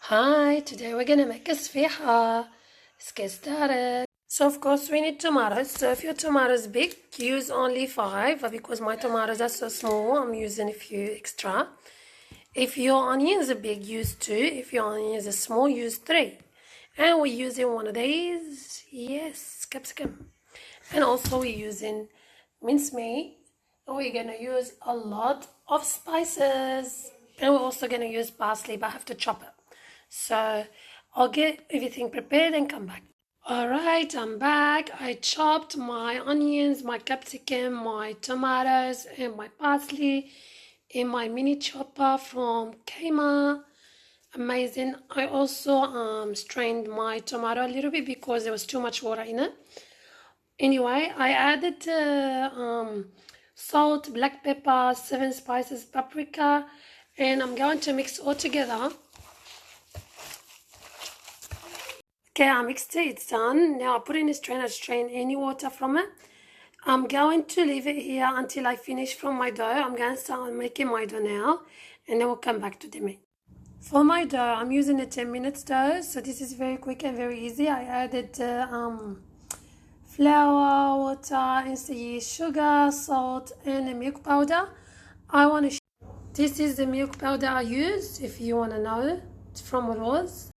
Hi, today we're gonna make a sfiha. Let's get started. So of course we need tomatoes. So if your tomato is big, use only 5. But because my tomatoes are so small, I'm using a few extra. If your onions are big, use 2. If your onions are small, use 3. And we're using one of these. Yes, capsicum. And also we're using mince meat. We're gonna use a lot of spices. And we're also gonna use parsley, but I have to chop it. So I'll get everything prepared and come back. Alright, I'm back. I chopped my onions, my capsicum, my tomatoes, and my parsley in my mini chopper from Kmart. Amazing. I also strained my tomato a little bit because there was too much water in it. Anyway, I added salt, black pepper, 7 spices, paprika, and I'm going to mix all together. Okay, I mixed it, it's done. Now I put it in a strainer to strain any water from it. I'm going to leave it here until I finish from my dough. I'm going to start making my dough now, and then we'll come back to the meat. For my dough, I'm using a 10 minutes dough, so this is very quick and very easy. I added flour, water, instant yeast, sugar, salt, and a milk powder. This is the milk powder I use, if you want to know from what it was.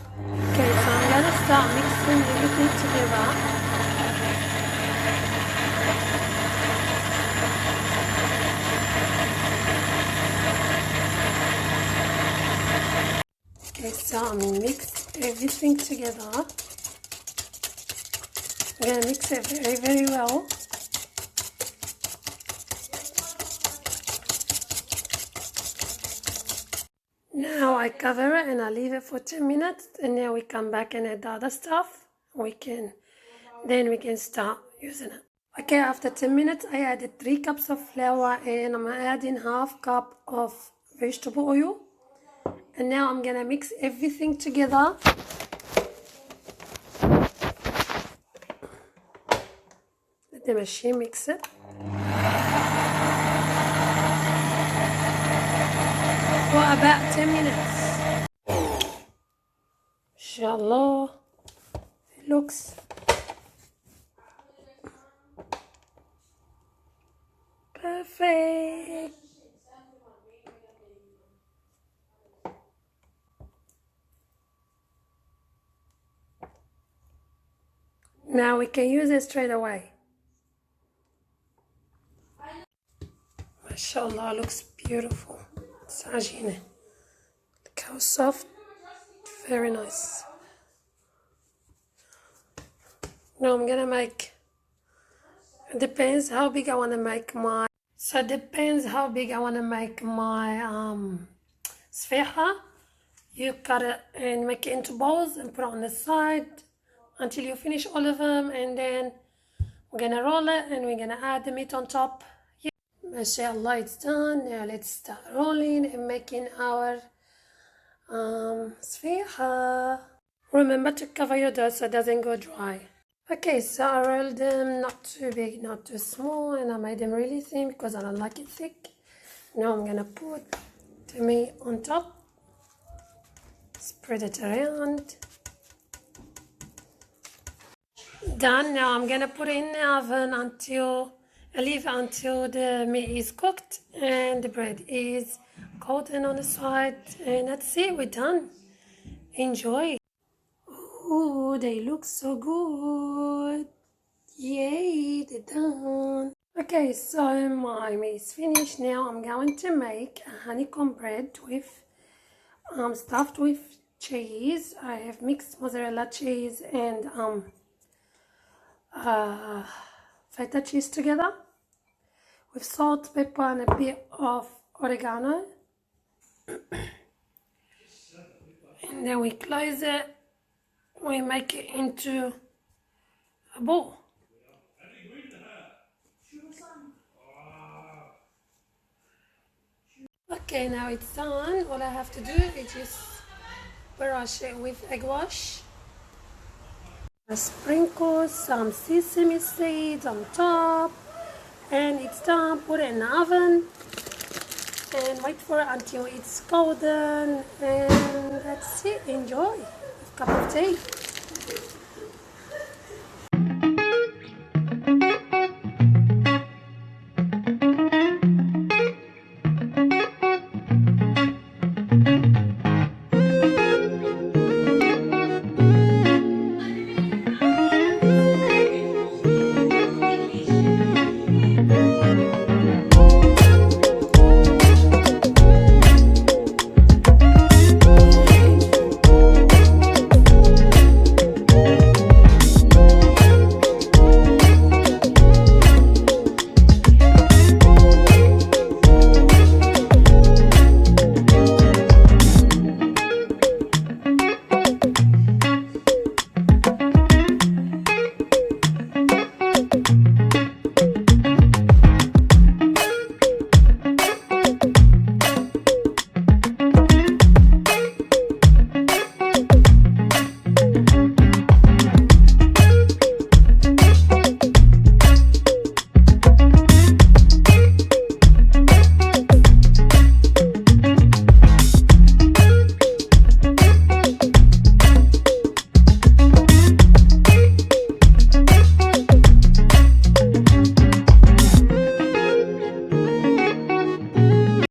Okay, so I'm going to start mixing everything together. Okay, so I'm mix everything together. I'm going to mix it very, very well. Now I cover it and I leave it for 10 minutes, and then we come back and add the other stuff. Then we can start using it. Okay, after 10 minutes I added 3 cups of flour, and I'm adding half cup of vegetable oil. And now I'm gonna mix everything together. Let the machine mix it. For about 10 minutes. Inshallah, it looks perfect. Now we can use it straight away. MashaAllah, looks beautiful. It's ajeen. Look how soft. Very nice. Now I'm gonna make, it depends how big I want to make my, sfiha. You cut it and make it into balls and put it on the side until you finish all of them, and then we're gonna roll it and we're gonna add the meat on top. Yeah. MashaAllah, it's done. Now let's start rolling and making our sfiha. Remember to cover your dough so it doesn't go dry. Okay, so I rolled them not too big, not too small, and I made them really thin because I don't like it thick. Now I'm gonna put the meat on top, spread it around. Done. Now I'm gonna put it in the oven until the meat is cooked and the bread is golden on the side, and that's it, we're done. Enjoy. Ooh, they look so good. Yay, they're done. Okay, so my meat is finished. Now I'm going to make a honeycomb bread with stuffed with cheese. I have mixed mozzarella cheese and feta cheese together with salt, pepper, and a bit of oregano. And then we close it. We make it into a ball. Okay, now it's done. All I have to do is just brush it with egg wash. I sprinkle some sesame seeds on top, and it's done. Put it in the oven and wait for it until it's golden, and let's see, enjoy. Cup of tea.